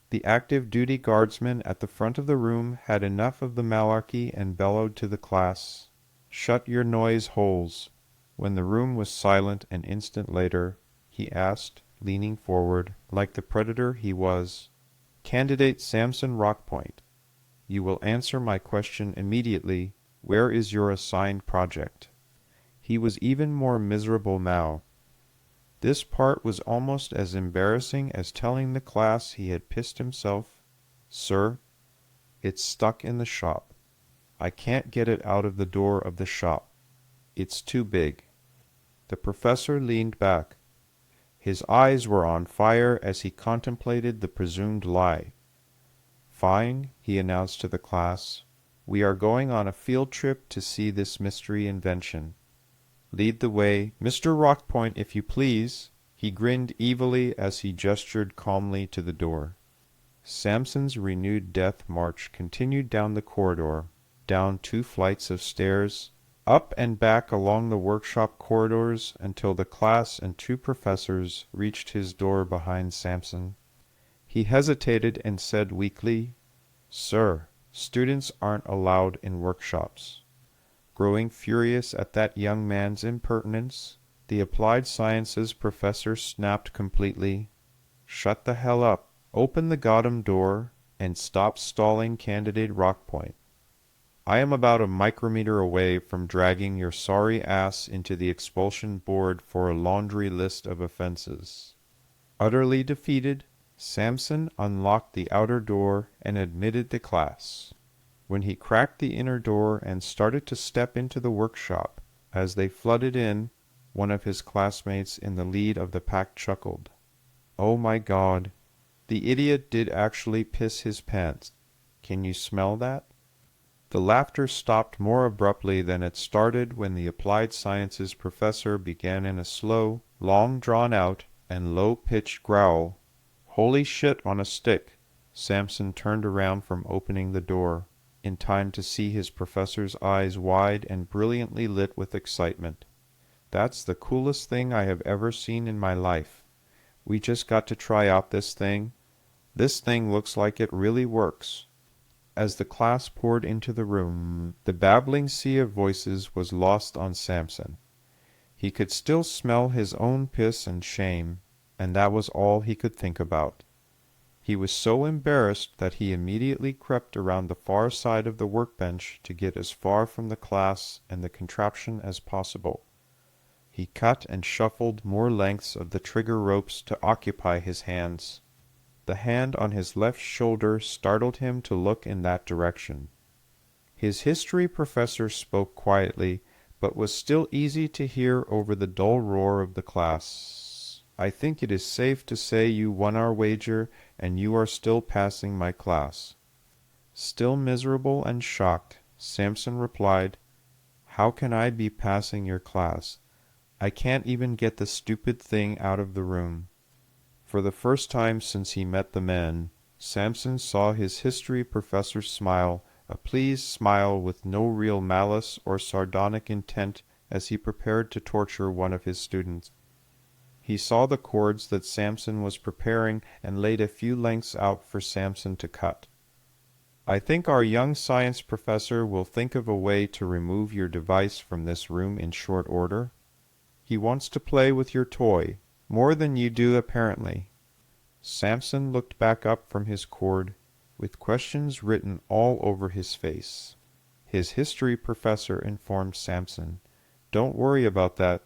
The active duty guardsman at the front of the room had enough of the malarkey and bellowed to the class, "Shut your noise holes." When the room was silent an instant later, he asked, leaning forward, like the predator he was, "Candidate Samson Rockpoint, you will answer my question immediately. Where is your assigned project?" He was even more miserable now. This part was almost as embarrassing as telling the class he had pissed himself. "Sir, it's stuck in the shop. I can't get it out of the door of the shop. It's too big." The professor leaned back. His eyes were on fire as he contemplated the presumed lie. "Fine," he announced to the class. "We are going on a field trip to see this mystery invention. Lead the way, Mr. Rockpoint, if you please." He grinned evilly as he gestured calmly to the door. Samson's renewed death march continued down the corridor, down 2 flights of stairs, up and back along the workshop corridors until the class and 2 professors reached his door behind Samson. He hesitated and said weakly, "Sir, students aren't allowed in workshops." Growing furious at that young man's impertinence, the applied sciences professor snapped completely, "Shut the hell up, open the goddamn door, and stop stalling Candidate Rockpoint. I am about a micrometer away from dragging your sorry ass into the expulsion board for a laundry list of offenses." Utterly defeated, Samson unlocked the outer door and admitted the class. When he cracked the inner door and started to step into the workshop, as they flooded in, one of his classmates in the lead of the pack chuckled. "Oh my God, the idiot did actually piss his pants. Can you smell that?" The laughter stopped more abruptly than it started when the applied sciences professor began in a slow, long-drawn-out, and low-pitched growl. "Holy shit on a stick!" Samson turned around from opening the door, in time to see his professor's eyes wide and brilliantly lit with excitement. "That's the coolest thing I have ever seen in my life. We just got to try out this thing. This thing looks like it really works." As the class poured into the room, the babbling sea of voices was lost on Samson. He could still smell his own piss and shame, and that was all he could think about. He was so embarrassed that he immediately crept around the far side of the workbench to get as far from the class and the contraption as possible. He cut and shuffled more lengths of the trigger ropes to occupy his hands. The hand on his left shoulder startled him to look in that direction. His history professor spoke quietly, but was still easy to hear over the dull roar of the class. "I think it is safe to say you won our wager, and you are still passing my class." Still miserable and shocked, Samson replied, "How can I be passing your class? I can't even get the stupid thing out of the room." For the first time since he met the men, Samson saw his history professor smile a pleased smile with no real malice or sardonic intent as he prepared to torture one of his students. He saw the cords that Samson was preparing and laid a few lengths out for Samson to cut. "I think our young science professor will think of a way to remove your device from this room in short order. He wants to play with your toy, more than you do apparently." Samson looked back up from his cord, with questions written all over his face. His history professor informed Samson, "Don't worry about that.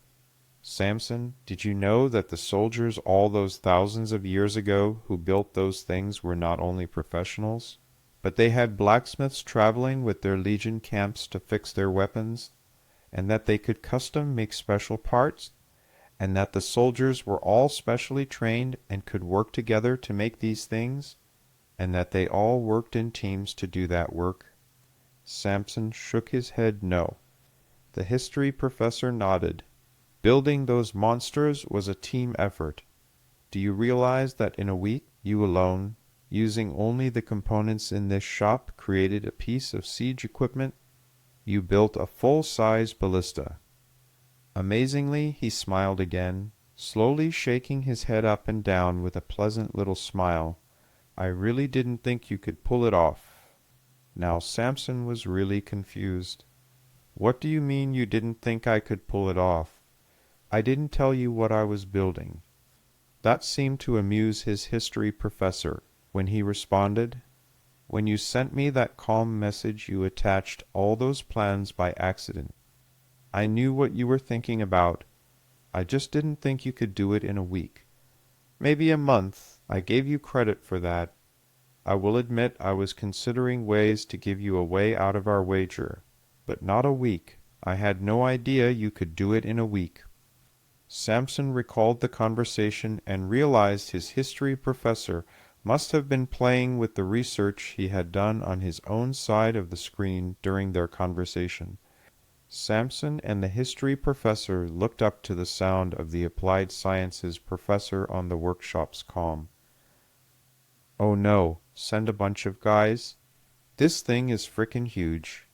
Samson, did you know that the soldiers all those thousands of years ago who built those things were not only professionals, but they had blacksmiths traveling with their legion camps to fix their weapons, and that they could custom make special parts, and that the soldiers were all specially trained and could work together to make these things, and that they all worked in teams to do that work?" Samson shook his head no. The history professor nodded. "Building those monsters was a team effort. Do you realize that in a week, you alone, using only the components in this shop, created a piece of siege equipment? You built a full-size ballista." Amazingly, he smiled again, slowly shaking his head up and down with a pleasant little smile. "I really didn't think you could pull it off." Now Samson was really confused. "What do you mean you didn't think I could pull it off? I didn't tell you what I was building." That seemed to amuse his history professor, when he responded, "When you sent me that calm message you attached all those plans by accident. I knew what you were thinking about. I just didn't think you could do it in a week. Maybe a month. I gave you credit for that. I will admit I was considering ways to give you a way out of our wager, but not a week. I had no idea you could do it in a week." Samson recalled the conversation and realized his history professor must have been playing with the research he had done on his own side of the screen during their conversation. Samson and the history professor looked up to the sound of the applied sciences professor on the workshop's comm. "Oh no, send a bunch of guys? This thing is frickin' huge.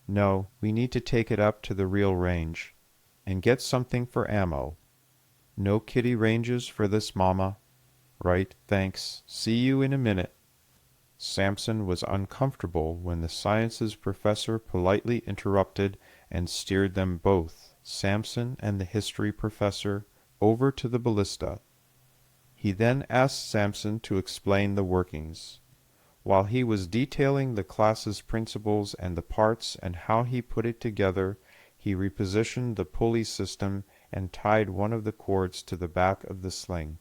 No, we need to take it up to the real range. And get something for ammo. No kiddie ranges for this mama. Right, thanks. See you in a minute." Samson was uncomfortable when the sciences professor politely interrupted and steered them both, Samson and the history professor, over to the ballista. He then asked Samson to explain the workings. While he was detailing the class's principles and the parts and how he put it together, he repositioned the pulley system and tied one of the cords to the back of the sling.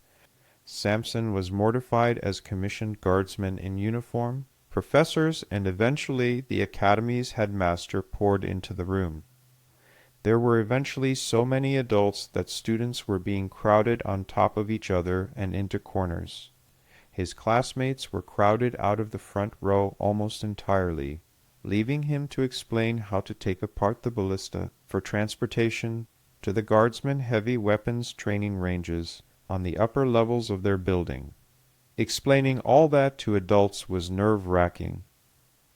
Samson was mortified as commissioned guardsmen in uniform. Professors and eventually the Academy's headmaster poured into the room. There were eventually so many adults that students were being crowded on top of each other and into corners. His classmates were crowded out of the front row almost entirely, leaving him to explain how to take apart the ballista for transportation to the Guardsman heavy weapons training ranges on the upper levels of their building. Explaining all that to adults was nerve-wracking.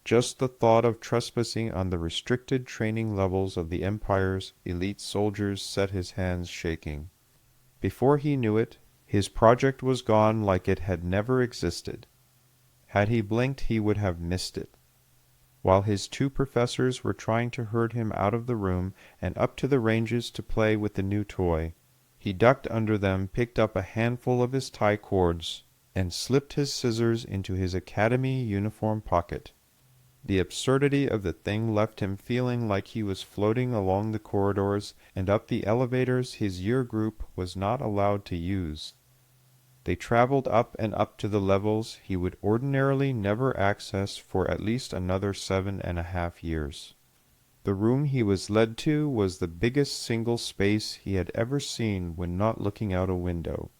Just the thought of trespassing on the restricted training levels of the Empire's elite soldiers set his hands shaking. Before he knew it, his project was gone like it had never existed. Had he blinked, he would have missed it. While his two professors were trying to herd him out of the room and up to the ranges to play with the new toy, he ducked under them, picked up a handful of his tie cords, and slipped his scissors into his academy uniform pocket. The absurdity of the thing left him feeling like he was floating along the corridors and up the elevators his year group was not allowed to use. They traveled up and up to the levels he would ordinarily never access for at least another 7.5 years. The room he was led to was the biggest single space he had ever seen when not looking out a window.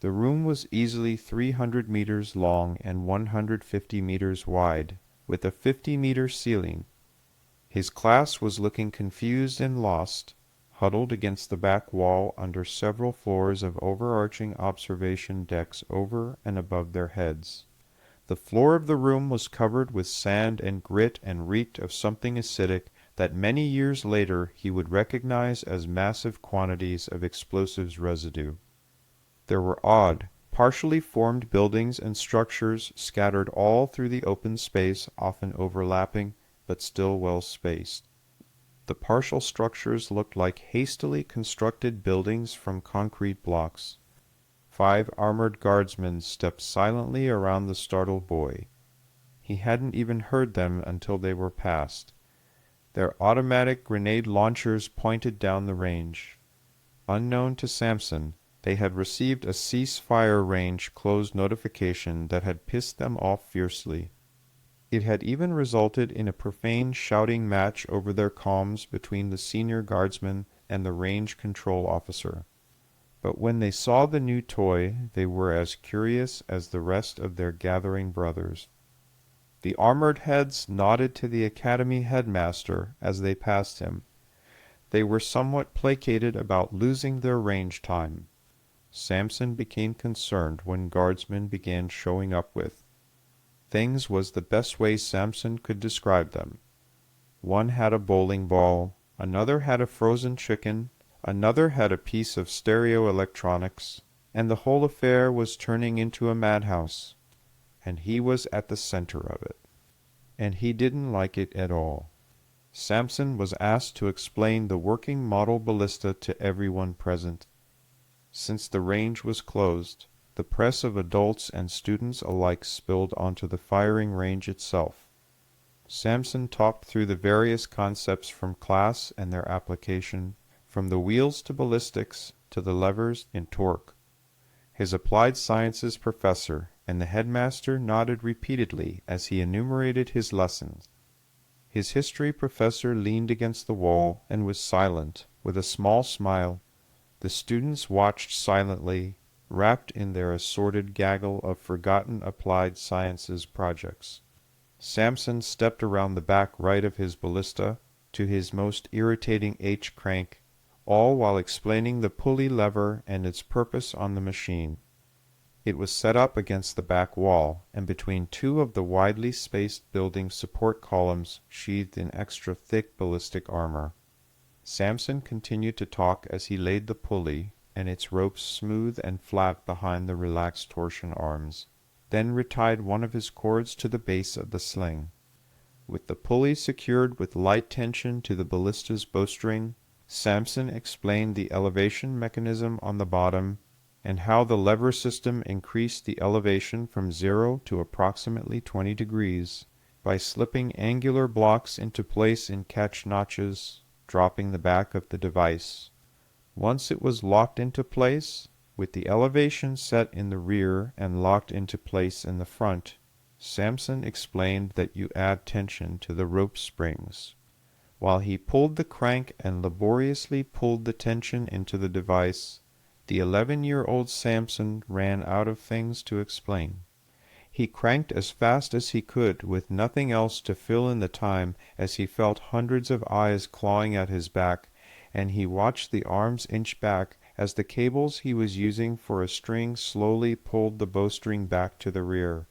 The room was easily 300 meters long and 150 meters wide, with a 50-meter ceiling. His class was looking confused and lost, huddled against the back wall under several floors of overarching observation decks over and above their heads. The floor of the room was covered with sand and grit and reeked of something acidic that many years later he would recognize as massive quantities of explosives residue. There were odd, partially formed buildings and structures scattered all through the open space, often overlapping, but still well spaced. The partial structures looked like hastily constructed buildings from concrete blocks. 5 armored guardsmen stepped silently around the startled boy. He hadn't even heard them until they were past. Their automatic grenade launchers pointed down the range. Unknown to Samson, they had received a ceasefire range closed notification that had pissed them off fiercely. It had even resulted in a profane shouting match over their comms between the senior guardsman and the range control officer. But when they saw the new toy, they were as curious as the rest of their gathering brothers. The armored heads nodded to the academy headmaster as they passed him. They were somewhat placated about losing their range time. Samson became concerned when guardsmen began showing up with things was the best way Samson could describe them. One had a bowling ball, another had a frozen chicken, another had a piece of stereo electronics, and the whole affair was turning into a madhouse, and he was at the center of it. And he didn't like it at all. Samson was asked to explain the working model ballista to everyone present. Since the range was closed, the press of adults and students alike spilled onto the firing range itself. Samson talked through the various concepts from class and their application, from the wheels to ballistics to the levers in Taark. His applied sciences professor and the headmaster nodded repeatedly as he enumerated his lessons. His history professor leaned against the wall and was silent, with a small smile. The students watched silently, wrapped in their assorted gaggle of forgotten applied sciences projects. Samson stepped around the back right of his ballista to his most irritating H-crank, all while explaining the pulley lever and its purpose on the machine. It was set up against the back wall, and between 2 of the widely spaced building support columns sheathed in extra thick ballistic armor. Samson continued to talk as he laid the pulley and its ropes smooth and flat behind the relaxed torsion arms, then retied one of his cords to the base of the sling. With the pulley secured with light tension to the ballista's bowstring, Samson explained the elevation mechanism on the bottom and how the lever system increased the elevation from 0 to approximately 20 degrees by slipping angular blocks into place in catch notches, dropping the back of the device. Once it was locked into place, with the elevation set in the rear and locked into place in the front, Samson explained that you add tension to the rope springs. While he pulled the crank and laboriously pulled the tension into the device, the 11-year-old Samson ran out of things to explain. He cranked as fast as he could, with nothing else to fill in the time, as he felt hundreds of eyes clawing at his back, and he watched the arms inch back as the cables he was using for a string slowly pulled the bowstring back to the rear.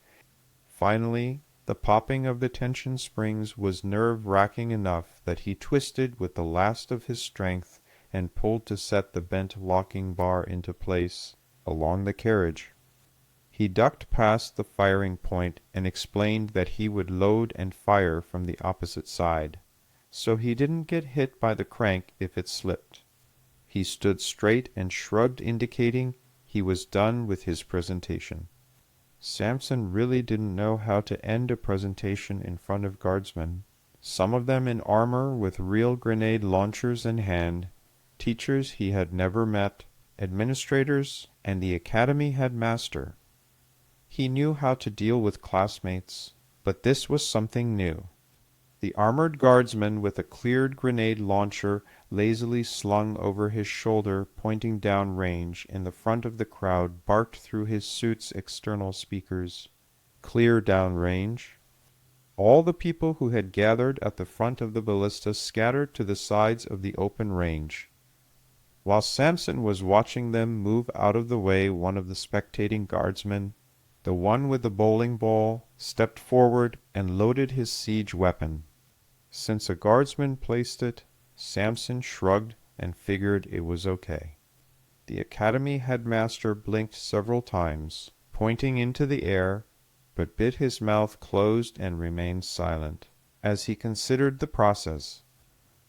Finally, the popping of the tension springs was nerve-wracking enough that he twisted with the last of his strength and pulled to set the bent locking bar into place along the carriage. He ducked past the firing point and explained that he would load and fire from the opposite side, so he didn't get hit by the crank if it slipped. He stood straight and shrugged, indicating he was done with his presentation. Samson really didn't know how to end a presentation in front of guardsmen, some of them in armor with real grenade launchers in hand, teachers he had never met, administrators, and the academy headmaster. He knew how to deal with classmates, but this was something new. The armored guardsman with a cleared grenade launcher lazily slung over his shoulder pointing down range in the front of the crowd barked through his suit's external speakers, "Clear down range." All the people who had gathered at the front of the ballista scattered to the sides of the open range. While Samson was watching them move out of the way, one of the spectating guardsmen, The one with the bowling ball stepped forward and loaded his siege weapon. Since a guardsman placed it, Samson shrugged and figured it was okay. The academy headmaster blinked several times, pointing into the air, but bit his mouth closed and remained silent, as he considered the process.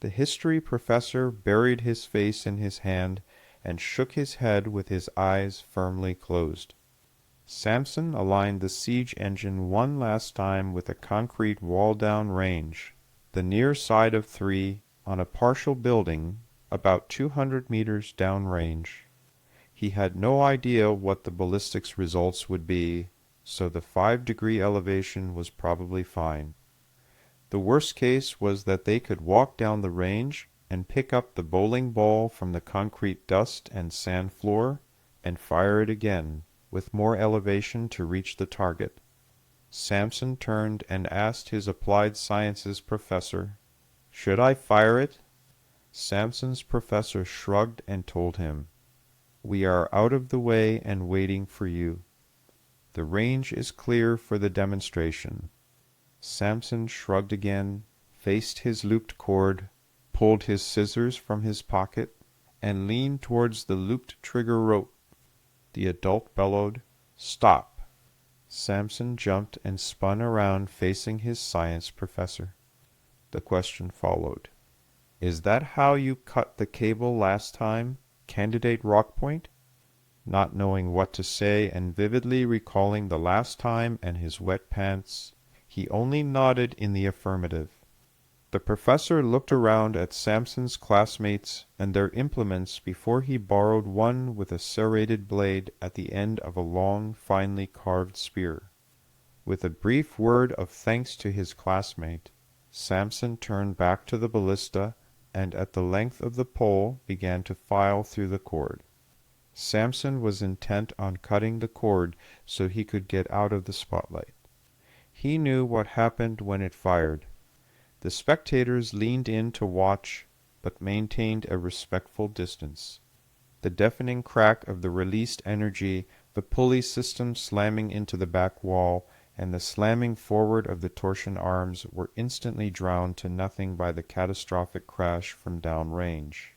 The history professor buried his face in his hand and shook his head with his eyes firmly closed. Samson aligned the siege engine one last time with a concrete wall down range, the near side of 3, on a partial building about 200 meters down range. He had no idea what the ballistics results would be, so the 5-degree elevation was probably fine. The worst case was that they could walk down the range and pick up the bowling ball from the concrete dust and sand floor and fire it again, with more elevation to reach the target. Samson turned and asked his applied sciences professor, "Should I fire it?" Samson's professor shrugged and told him, "We are out of the way and waiting for you. The range is clear for the demonstration." Samson shrugged again, faced his looped cord, pulled his scissors from his pocket, and leaned towards the looped trigger rope. The adult bellowed, "Stop!" Samson jumped and spun around facing his science professor. The question followed, "Is that how you cut the cable last time, Candidate Rockpoint?" Not knowing what to say and vividly recalling the last time and his wet pants, he only nodded in the affirmative. The professor looked around at Samson's classmates and their implements before he borrowed one with a serrated blade at the end of a long, finely carved spear. With a brief word of thanks to his classmate, Samson turned back to the ballista and at the length of the pole began to file through the cord. Samson was intent on cutting the cord so he could get out of the spotlight. He knew what happened when it fired. The spectators leaned in to watch, but maintained a respectful distance. The deafening crack of the released energy, the pulley system slamming into the back wall, and the slamming forward of the torsion arms were instantly drowned to nothing by the catastrophic crash from downrange.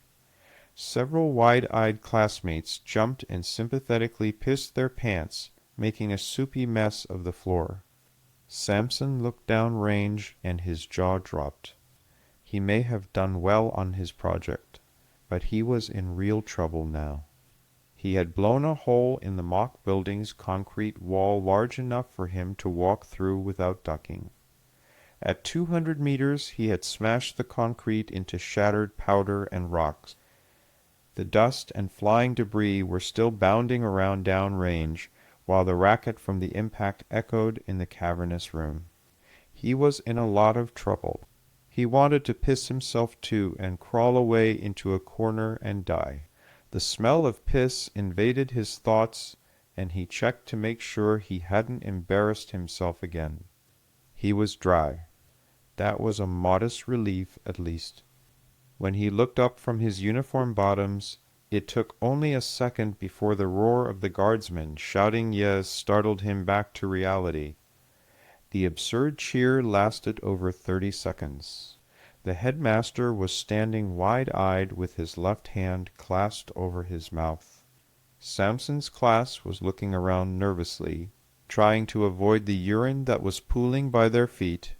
Several wide-eyed classmates jumped and sympathetically pissed their pants, making a soupy mess of the floor. Samson looked down range and his jaw dropped. He may have done well on his project, but he was in real trouble now. He had blown a hole in the mock building's concrete wall large enough for him to walk through without ducking. At 200 meters he had smashed the concrete into shattered powder and rocks. The dust and flying debris were still bounding around downrange, while the racket from the impact echoed in the cavernous room. He was in a lot of trouble. He wanted to piss himself too and crawl away into a corner and die. The smell of piss invaded his thoughts, and he checked to make sure he hadn't embarrassed himself again. He was dry. That was a modest relief, at least. When he looked up from his uniform bottoms, it took only a second before the roar of the guardsmen shouting yes startled him back to reality. The absurd cheer lasted over 30 seconds. The headmaster was standing wide-eyed with his left hand clasped over his mouth. Samson's class was looking around nervously, trying to avoid the urine that was pooling by their feet,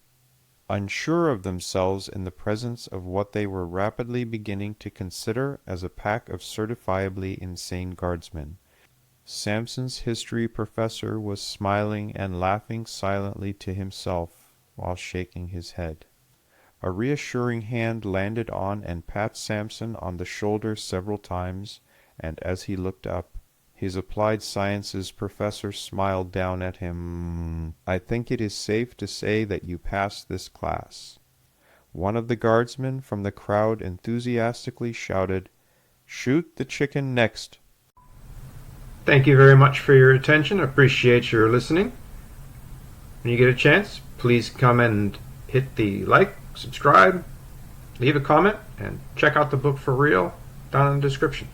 unsure of themselves in the presence of what they were rapidly beginning to consider as a pack of certifiably insane guardsmen. Samson's history professor was smiling and laughing silently to himself while shaking his head. A reassuring hand landed on and pat Samson on the shoulder several times, and as he looked up, his applied sciences professor smiled down at him. "I think it is safe to say that you passed this class." One of the guardsmen from the crowd enthusiastically shouted, "Shoot the chicken next." Thank you very much for your attention. Appreciate your listening. When you get a chance, please come and hit the like, subscribe, leave a comment, and check out the book for real down in the description.